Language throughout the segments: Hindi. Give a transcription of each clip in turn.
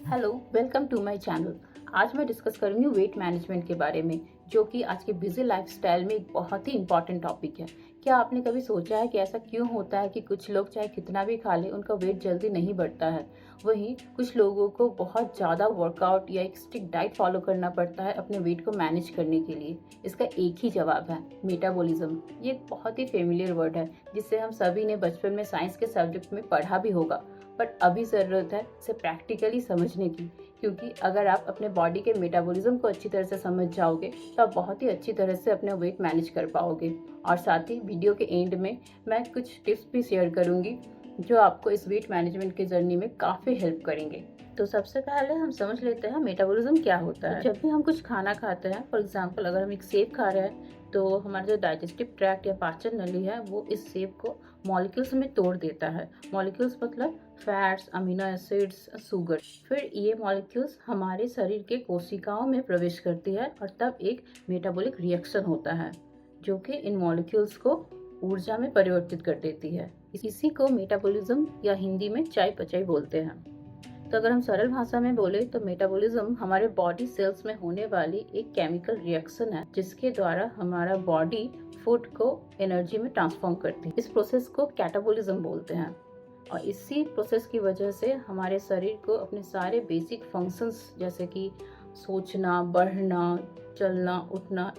Hello, welcome to my channel. आज मैं डिस्कस करूंगी वेट मैनेजमेंट के बारे में, जो कि आज के बिजी लाइफस्टाइल में एक बहुत ही इम्पॉर्टेंट टॉपिक है। क्या आपने कभी सोचा है कि ऐसा क्यों होता है कि कुछ लोग चाहे कितना भी खा लें, उनका वेट जल्दी नहीं बढ़ता है। वहीं कुछ लोगों को बहुत ज़्यादा वर्कआउट या एक स्ट्रिक्ट डाइट फॉलो करना पड़ता है अपने वेट को मैनेज करने के लिए। इसका एक ही जवाब है, मेटाबॉलिज्म। ये एक बहुत ही फेमिलियर वर्ड है जिसे हम सभी ने बचपन में साइंस के सब्जेक्ट में पढ़ा भी होगा, बट अभी ज़रूरत है इसे प्रैक्टिकली समझने की, क्योंकि अगर आप अपने बॉडी के मेटाबॉलिज्म को अच्छी तरह से समझ जाओगे तो आप बहुत ही अच्छी तरह से अपना वेट मैनेज कर पाओगे। और साथ ही वीडियो के एंड में मैं कुछ टिप्स भी शेयर करूंगी जो आपको इस वेट मैनेजमेंट की जर्नी में काफ़ी हेल्प करेंगे। तो सबसे पहले हम समझ लेते हैं मेटाबॉलिज्म क्या होता है। जब भी हम कुछ खाना खाते हैं, फॉर एग्जांपल अगर हम एक सेब खा रहे हैं, तो हमारा जो डाइजेस्टिव ट्रैक्ट या पाचन नली है वो इस सेब को मॉलिक्यूल्स में तोड़ देता है। मॉलिक्यूल्स मतलब फैट्स, अमीनो एसिड्स, शुगर। फिर ये मॉलिक्यूल्स हमारे शरीर के कोशिकाओं में प्रवेश करती है और तब एक मेटाबॉलिक रिएक्शन होता है जो कि इन मॉलिक्यूल्स को ऊर्जा में परिवर्तित कर देती है। इसी को मेटाबॉलिज्म या हिंदी में चाय पचाई बोलते हैं। तो अगर हम सरल भाषा में बोले तो मेटाबॉलिज्म हमारे बॉडी सेल्स में होने वाली एक केमिकल रिएक्शन है जिसके द्वारा हमारा बॉडी फूड को एनर्जी में ट्रांसफॉर्म करती है। इस प्रोसेस को कैटाबॉलिज्म बोलते हैं और इसी प्रोसेस की वजह से हमारे शरीर को अपने सारे बेसिक फंक्शंस जैसे कि सोचना, बढ़ना, चलना, उठना,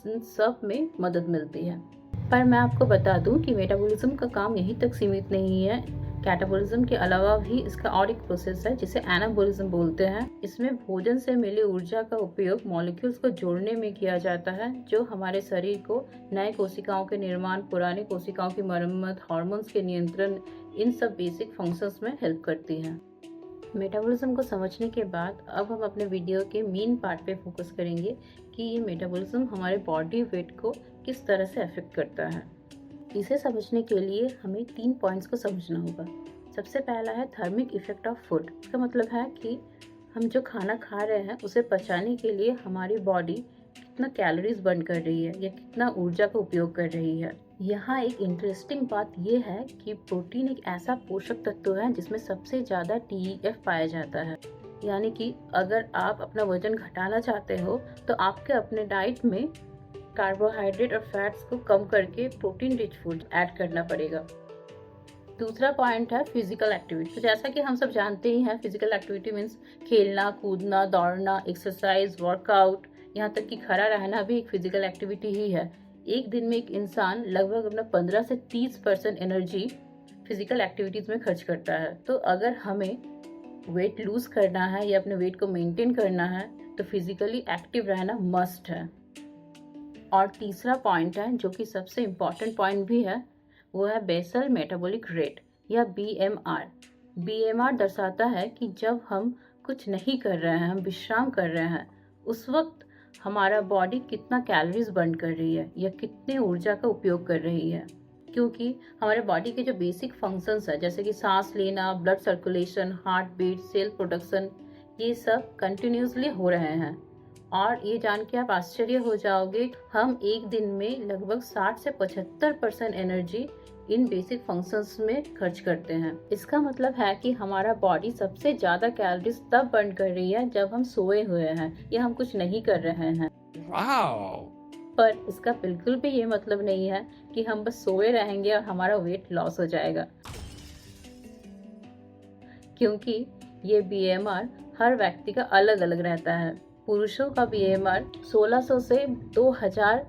इन सब में मदद मिलती है। पर मैं आपको बता दूं कि मेटाबॉलिज्म का काम यहीं तक सीमित नहीं है। कैटाबॉलिज्म के अलावा भी इसका और एक प्रोसेस है जिसे एनाबॉलिज्म बोलते हैं। इसमें भोजन से मिली ऊर्जा का उपयोग मॉलिक्यूल्स को जोड़ने में किया जाता है जो हमारे शरीर को नए कोशिकाओं के निर्माण, पुराने कोशिकाओं की मरम्मत, हार्मोन्स के नियंत्रण, इन सब बेसिक फंक्शंस में हेल्प करती है। मेटाबॉलिज्म को समझने के बाद अब हम अपने वीडियो के मेन पार्ट पे फोकस करेंगे कि ये मेटाबॉलिज्म हमारे बॉडी वेट को किस तरह से अफेक्ट करता है। इसे समझने के लिए हमें 3 पॉइंट्स को समझना होगा। सबसे पहला है थर्मिक इफेक्ट ऑफ फूड। इसका मतलब है कि हम जो खाना खा रहे हैं उसे पचाने के लिए हमारी बॉडी कितना कैलोरीज बर्न कर रही है या कितना ऊर्जा का उपयोग कर रही है। यहाँ एक इंटरेस्टिंग बात यह है कि प्रोटीन एक ऐसा पोषक तत्व है जिसमें सबसे ज़्यादा TEF पाया जाता है। यानी कि अगर आप अपना वजन घटाना चाहते हो तो आपके अपने डाइट में कार्बोहाइड्रेट और फैट्स को कम करके प्रोटीन रिच फूड ऐड करना पड़ेगा। दूसरा पॉइंट है फिजिकल एक्टिविटी। तो जैसा कि हम सब जानते ही हैं, फिजिकल एक्टिविटी मीन्स खेलना, कूदना, दौड़ना, एक्सरसाइज, वर्कआउट, यहाँ तक कि खड़ा रहना भी एक फिजिकल एक्टिविटी ही है। एक दिन में एक इंसान लगभग अपना 15 से 30% एनर्जी फिजिकल एक्टिविटीज में खर्च करता है। तो अगर हमें वेट लूज करना है या अपने वेट को मेंटेन करना है तो फिजिकली एक्टिव रहना मस्ट है। और तीसरा पॉइंट है जो कि सबसे इम्पॉर्टेंट पॉइंट भी है, वो है बेसल मेटाबॉलिक रेट या BMR। BMR दर्शाता है कि जब हम कुछ नहीं कर रहे हैं, हम विश्राम कर रहे हैं, उस वक्त हमारा बॉडी कितना कैलोरीज बर्न कर रही है या कितने ऊर्जा का उपयोग कर रही है। क्योंकि हमारे बॉडी के जो बेसिक फंक्शंस है जैसे कि सांस लेना, blood circulation, heart beat, cell production, ये सब कंटिन्यूसली हो रहे हैं। और ये जान के आप आश्चर्य हो जाओगे, हम एक दिन में लगभग 60 से 75% एनर्जी इन बेसिक फंक्शंस में खर्च करते हैं। इसका मतलब है कि हमारा बॉडी सबसे ज्यादा कैलोरीज तब बर्न कर रही है जब हम सोए हुए हैं या हम कुछ नहीं कर रहे हैं। Wow. पर इसका बिल्कुल भी ये मतलब नहीं है कि हम बस सोए रहेंगे और हमारा वेट लॉस हो जाएगा, क्योंकि ये BMR हर व्यक्ति का अलग अलग रहता है। पुरुषों का BMR 1600 से 2000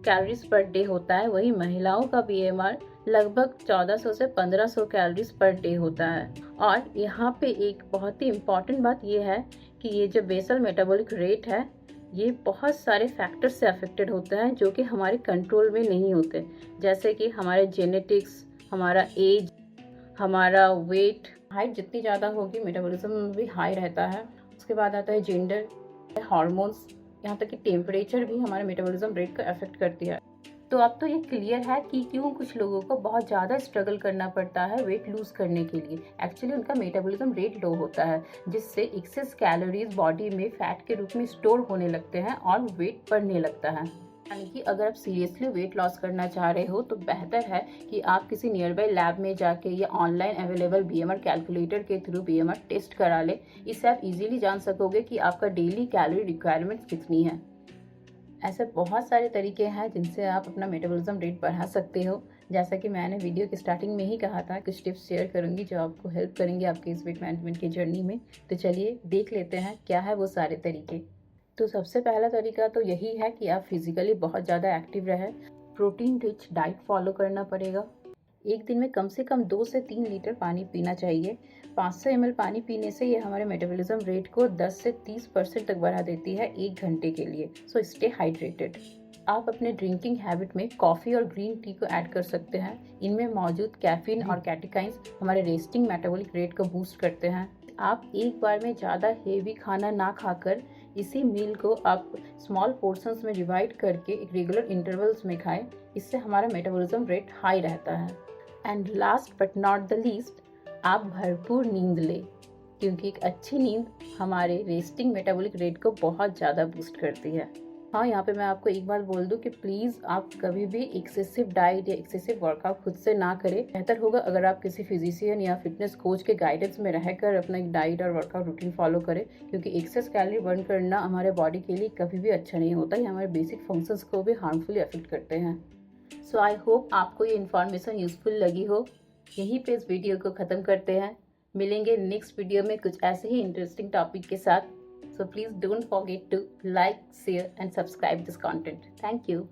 कैलोरीज पर डे होता है, वहीं महिलाओं का BMR लगभग 1400 से 1500 कैलोरीज पर डे होता है। और यहाँ पे एक बहुत ही इम्पॉर्टेंट बात यह है कि ये जो बेसल मेटाबॉलिक रेट है ये बहुत सारे फैक्टर्स से अफेक्टेड होता है जो कि हमारे कंट्रोल में नहीं होते, जैसे कि हमारे जेनेटिक्स, हमारा एज, हमारा वेट। हाइट जितनी ज़्यादा होगी मेटाबॉलिज्म भी हाई रहता है। उसके बाद आता है जेंडर, हार्मोन्स, यहाँ तक कि टेम्परेचर भी हमारे मेटाबॉलिज्म रेट को अफेक्ट करती है। तो अब तो ये क्लियर है कि क्यों कुछ लोगों को बहुत ज़्यादा स्ट्रगल करना पड़ता है वेट लूज करने के लिए। एक्चुअली उनका मेटाबॉलिज्म रेट लो होता है जिससे एक्सेस कैलोरीज बॉडी में फैट के रूप में स्टोर होने लगते हैं और वेट बढ़ने लगता है। यानी कि अगर आप सीरियसली वेट लॉस करना चाह रहे हो तो बेहतर है कि आप किसी नियर बाई लैब में जाके या ऑनलाइन अवेलेबल बीएमआर कैलकुलेटर के थ्रू बीएमआर टेस्ट करा ले। इससे आप इजीली जान सकोगे कि आपका डेली कैलोरी रिक्वायरमेंट्स कितनी है। ऐसे बहुत सारे तरीके हैं जिनसे आप अपना मेटाबॉलिज्म रेट बढ़ा सकते हो। जैसा कि मैंने वीडियो की स्टार्टिंग में ही कहा था, कुछ टिप्स शेयर करूंगी जो आपको हेल्प करेंगे आपके इस वेट मैनेजमेंट की जर्नी में। तो चलिए देख लेते हैं क्या है वो सारे तरीके। तो सबसे पहला तरीका तो यही है कि आप फिजिकली बहुत ज़्यादा एक्टिव रहें। प्रोटीन रिच डाइट फॉलो करना पड़ेगा। एक दिन में कम से कम 2 से 3 लीटर पानी पीना चाहिए। 500 ml पानी पीने से ये हमारे मेटाबॉलिज्म रेट को 10 से 30% तक बढ़ा देती है 1 घंटे के लिए। So stay hydrated. आप अपने ड्रिंकिंग हैबिट में कॉफ़ी और ग्रीन टी को ऐड कर सकते हैं। इनमें मौजूद कैफीन और कैटेकाइंस हमारे रेस्टिंग मेटाबॉलिक रेट को बूस्ट करते हैं। आप एक बार में ज़्यादा हेवी खाना ना खाकर इसी मील को आप स्मॉल पोर्शंस में डिवाइड करके एक रेगुलर इंटरवल्स में खाएं। इससे हमारा मेटाबॉलिज्म रेट हाई रहता है। And last but not the least, आप भरपूर नींद लें, क्योंकि एक अच्छी नींद हमारे रेस्टिंग मेटाबॉलिक रेट को बहुत ज़्यादा बूस्ट करती है। हाँ, यहाँ पे मैं आपको एक बात बोल दूँ कि प्लीज़ आप कभी भी एक्सेसिव डाइट या एक्सेसिव वर्कआउट खुद से ना करें। बेहतर होगा अगर आप किसी फिजिशियन या फिटनेस कोच के गाइडेंस में रहकर अपना एक डाइट और वर्कआउट रूटीन फॉलो करें, क्योंकि एक्सेस कैलोरी बर्न करना हमारे बॉडी के लिए कभी भी अच्छा नहीं होता। ये हमारे बेसिक फंक्शंस को भी हार्मफुली अफेक्ट करते हैं। सो आई होप आपको ये इन्फॉर्मेशन यूजफुल लगी हो। यहीं पे इस वीडियो को ख़त्म करते हैं। मिलेंगे नेक्स्ट वीडियो में कुछ ऐसे ही इंटरेस्टिंग टॉपिक के साथ। So please don't forget to like, share and subscribe this content. Thank you.